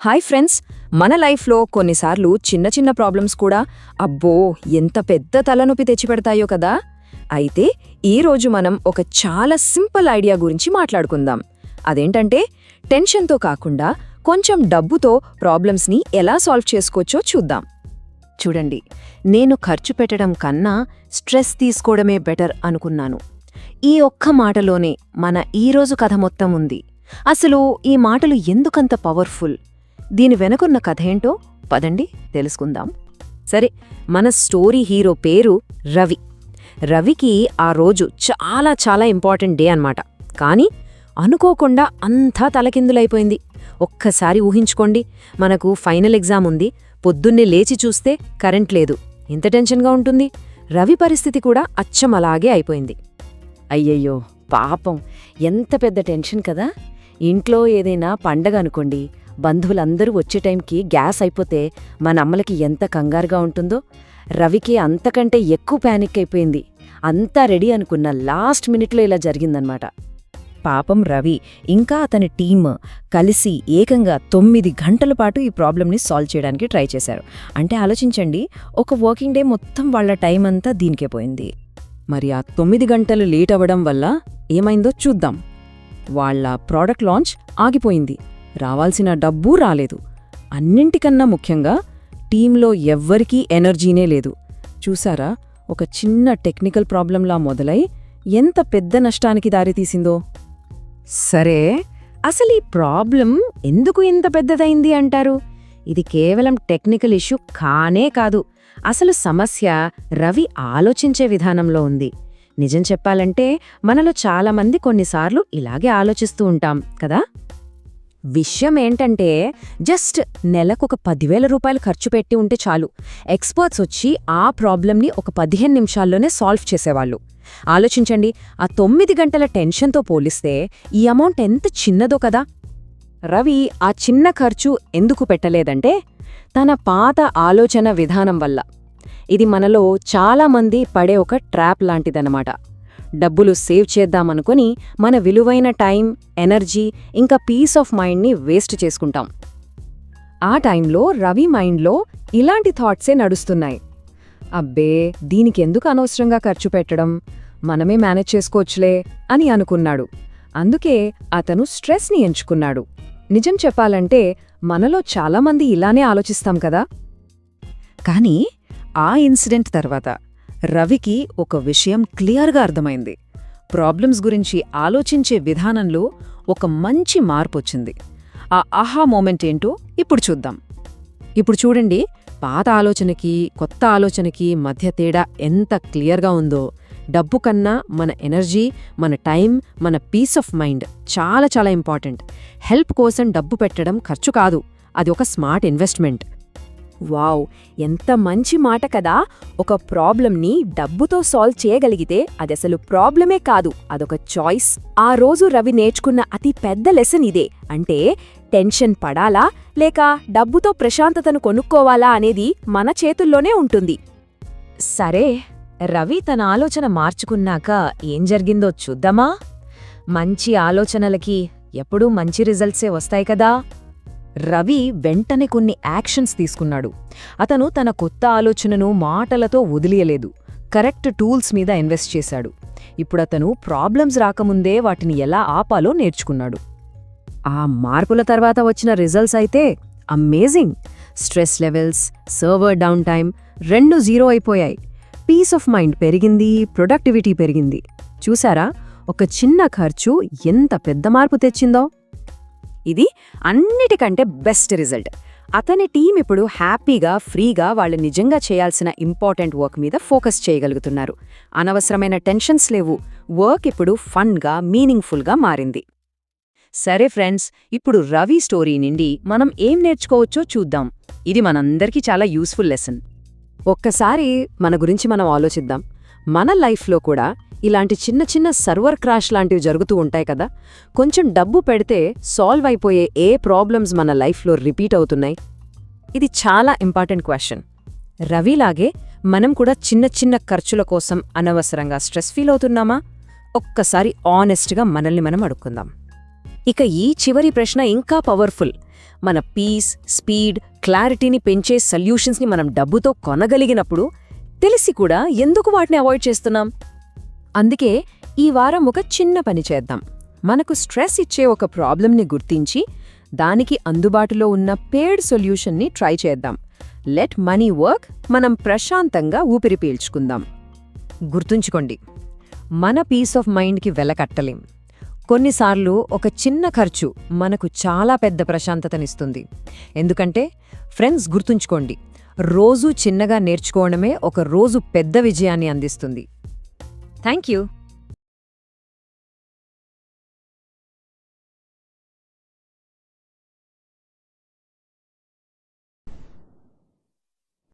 Hi friends, మన లైఫ్లో కొన్నిసార్లు చిన్న చిన్న ప్రాబ్లమ్స్ కూడా అబ్బో ఎంత పెద్ద తలనొప్పి తెచ్చిపెడతాయో కదా. అయితే ఈరోజు మనం ఒక చాలా సింపుల్ ఐడియా గురించి మాట్లాడుకుందాం. అదేంటంటే టెన్షన్తో కాకుండా కొంచెం డబ్బుతో ప్రాబ్లమ్స్ని ఎలా సాల్వ్ చేసుకోవచ్చో చూద్దాం. చూడండి, నేను ఖర్చు పెట్టడం కన్నా స్ట్రెస్ తీసుకోవడమే బెటర్ అనుకున్నాను. ఈ ఒక్క మాటలోనే మన ఈరోజు కథ మొత్తం ఉంది. అసలు ఈ మాటలు ఎందుకంత పవర్ఫుల్, దీని వెనకున్న కథేంటో పదండి తెలుసుకుందాం. సరే, మన స్టోరీ హీరో పేరు రవి. రవికి ఆ రోజు చాలా చాలా ఇంపార్టెంట్ డే అన్నమాట. కానీ అనుకోకుండా అంతా తలకిందులైపోయింది. ఒక్కసారి ఊహించుకోండి, మనకు ఫైనల్ ఎగ్జామ్ ఉంది, పొద్దున్నే లేచి చూస్తే కరెంట్ లేదు. ఎంత టెన్షన్గా ఉంటుంది. రవి పరిస్థితి కూడా అచ్చం అలాగే అయిపోయింది. అయ్యయ్యో పాపం, ఎంత పెద్ద టెన్షన్ కదా. ఇంట్లో ఏదైనా పండగ అనుకోండి, బంధువులందరూ వచ్చే టైంకి గ్యాస్ అయిపోతే మన అమ్మలకి ఎంత కంగారుగా ఉంటుందో, రవికి అంతకంటే ఎక్కువ ప్యానిక్ అయిపోయింది. అంతా రెడీ అనుకున్న లాస్ట్ మినిట్లో ఇలా జరిగిందనమాట. పాపం రవి ఇంకా అతని టీమ్ కలిసి ఏకంగా 9 గంటల పాటు ఈ ప్రాబ్లంని సాల్వ్ చేయడానికి ట్రై చేశారు. అంటే ఆలోచించండి, ఒక వర్కింగ్ డే మొత్తం వాళ్ల టైం అంతా దీనికే పోయింది. మరి ఆ 9 గంటలు లేట్ అవ్వడం వల్ల ఏమైందో చూద్దాం. వాళ్ల ప్రోడక్ట్ లాంచ్ ఆగిపోయింది, రావాల్సిన డబ్బూ రాలేదు. అన్నింటికన్నా ముఖ్యంగా టీంలో ఎవ్వరికీ ఎనర్జీనే లేదు. చూసారా, ఒక చిన్న టెక్నికల్ ప్రాబ్లంలా మొదలై ఎంత పెద్ద నష్టానికి దారితీసిందో. సరే, అసలు ఈ ప్రాబ్లం ఎందుకు ఇంత పెద్దదైంది అంటారు? ఇది కేవలం టెక్నికల్ ఇష్యూ కానే కాదు. అసలు సమస్య రవి ఆలోచించే విధానంలో ఉంది. నిజం చెప్పాలంటే మనలో చాలామంది కొన్నిసార్లు ఇలాగే ఆలోచిస్తూ ఉంటాం కదా. విషయం ఏంటంటే జస్ట్ నెలకొక 10,000 రూపాయలు ఖర్చు పెట్టి ఉంటే చాలు, ఎక్స్పర్ట్స్ వచ్చి ఆ ప్రాబ్లంని ఒక 15 నిమిషాల్లోనే సాల్వ్ చేసేవాళ్ళు. ఆలోచించండి, ఆ 9 గంటల టెన్షన్తో పోలిస్తే ఈ అమౌంట్ ఎంత చిన్నదో కదా. రవి ఆ చిన్న ఖర్చు ఎందుకు పెట్టలేదంటే తన పాత ఆలోచన విధానం వల్ల. ఇది మనలో చాలామంది పడే ఒక ట్రాప్ లాంటిదన్నమాట. డబ్బులు సేవ్ చేద్దామనుకొని మన విలువైన టైం, ఎనర్జీ ఇంకా పీస్ ఆఫ్ మైండ్ని వేస్ట్ చేసుకుంటాం. ఆ టైంలో రవి మైండ్లో ఇలాంటి థాట్సే నడుస్తున్నాయి. అబ్బే, దీనికెందుకు అనవసరంగా ఖర్చు పెట్టడం, మనమే మేనేజ్ చేసుకోవచ్చులే అని అనుకున్నాడు. అందుకే అతను స్ట్రెస్ని ఎంచుకున్నాడు. నిజం చెప్పాలంటే మనలో చాలామంది ఇలానే ఆలోచిస్తాం కదా. కానీ ఆ ఇన్సిడెంట్ తర్వాత రవికి ఒక విషయం క్లియర్గా అర్థమైంది. ప్రాబ్లమ్స్ గురించి ఆలోచించే విధానంలో ఒక మంచి మార్పొచ్చింది. ఆ ఆహా మూమెంట్ ఏంటో ఇప్పుడు చూద్దాం. ఇప్పుడు చూడండి, పాత ఆలోచనకి కొత్త ఆలోచనకి మధ్య తేడా ఎంత క్లియర్గా ఉందో. డబ్బు కన్నా మన ఎనర్జీ, మన టైం, మన పీస్ ఆఫ్ మైండ్ చాలా చాలా ఇంపార్టెంట్. హెల్ప్ కోసం డబ్బు పెట్టడం ఖర్చు కాదు, అది ఒక స్మార్ట్ ఇన్వెస్ట్మెంట్. వావ్, ఎంత మంచి మాట కదా. ఒక ప్రాబ్లంని డబ్బుతో సాల్వ్ చేయగలిగితే అది అసలు ప్రాబ్లమే కాదు, అదొక చాయిస్. ఆ రోజు రవి నేర్చుకున్న అతి పెద్ద లెసన్ ఇదే. అంటే టెన్షన్ పడాలా లేక డబ్బుతో ప్రశాంతతను కొనుక్కోవాలా అనేది మన చేతుల్లోనే ఉంటుంది. సరే, రవి తన ఆలోచన మార్చుకున్నాక ఏం జరిగిందో చూద్దామా. మంచి ఆలోచనలకి ఎప్పుడూ మంచి రిజల్ట్సే వస్తాయి కదా. రవి వెంటనే కొన్ని యాక్షన్స్ తీసుకున్నాడు. అతను తన కొత్త ఆలోచనను మాటలతో వదిలియలేదు, కరెక్ట్ టూల్స్ మీద ఇన్వెస్ట్ చేశాడు. ఇప్పుడతను ప్రాబ్లమ్స్ రాకముందే వాటిని ఎలా ఆపాలో నేర్చుకున్నాడు. ఆ మార్పుల తర్వాత వచ్చిన రిజల్ట్స్ అయితే amazing. Stress levels, server down time 2 zero అయిపోయాయి. పీస్ ఆఫ్ మైండ్ పెరిగింది, ప్రొడక్టివిటీ పెరిగింది. చూసారా, ఒక చిన్న ఖర్చు ఎంత పెద్ద మార్పు తెచ్చిందో. ఇది అన్నిటికంటే బెస్ట్ రిజల్ట్. అతని టీం ఇప్పుడు హ్యాపీగా, ఫ్రీగా వాళ్ళు నిజంగా చేయాల్సిన ఇంపార్టెంట్ వర్క్ మీద ఫోకస్ చేయగలుగుతున్నారు. అనవసరమైన టెన్షన్స్ లేవు. వర్క్ ఇప్పుడు ఫన్గా, మీనింగ్ఫుల్గా మారింది. సరే ఫ్రెండ్స్, ఇప్పుడు రవి స్టోరీ నుండి మనం ఏం నేర్చుకోవచ్చో చూద్దాం. ఇది మనందరికీ చాలా యూస్ఫుల్ లెసన్. ఒక్కసారి మన గురించి మనం ఆలోచిద్దాం. మన లైఫ్లో కూడా ఇలాంటి చిన్న చిన్న సర్వర్ క్రాష్ లాంటివి జరుగుతూ ఉంటాయి కదా. కొంచెం డబ్బు పెడితే సాల్వ్ అయిపోయే ఏ ప్రాబ్లమ్స్ మన లైఫ్లో రిపీట్ అవుతున్నాయి? ఇది చాలా ఇంపార్టెంట్ క్వశ్చన్. రవిలాగే మనం కూడా చిన్న చిన్న ఖర్చుల కోసం అనవసరంగా స్ట్రెస్ ఫీల్ అవుతున్నామా? ఒక్కసారి ఆనెస్ట్గా మనల్ని మనం అడుక్కుందాం. ఇక ఈ చివరి ప్రశ్న ఇంకా పవర్ఫుల్. మన పీస్, స్పీడ్, క్లారిటీని పెంచే సొల్యూషన్స్ని మనం డబ్బుతో కొనగలిగినప్పుడు తెలిసి కూడా ఎందుకు వాటిని అవాయిడ్ చేస్తున్నాం? అందుకే ఈ వారం ఒక చిన్న పని చేద్దాం. మనకు స్ట్రెస్ ఇచ్చే ఒక ప్రాబ్లంని గుర్తించి దానికి అందుబాటులో ఉన్న పేడ్ సొల్యూషన్ని ట్రై చేద్దాం. లెట్ మనీ వర్క్, మనం ప్రశాంతంగా ఊపిరి పీల్చుకుందాం. గుర్తుంచుకోండి, మన పీస్ ఆఫ్ మైండ్కి వెలకట్టలేం. కొన్నిసార్లు ఒక చిన్న ఖర్చు మనకు చాలా పెద్ద ప్రశాంతతనిస్తుంది. ఎందుకంటే ఫ్రెండ్స్, గుర్తుంచుకోండి, రోజూ చిన్నగా నేర్చుకోవడమే ఒక రోజు పెద్ద విజయాన్ని అందిస్తుంది. Thank you.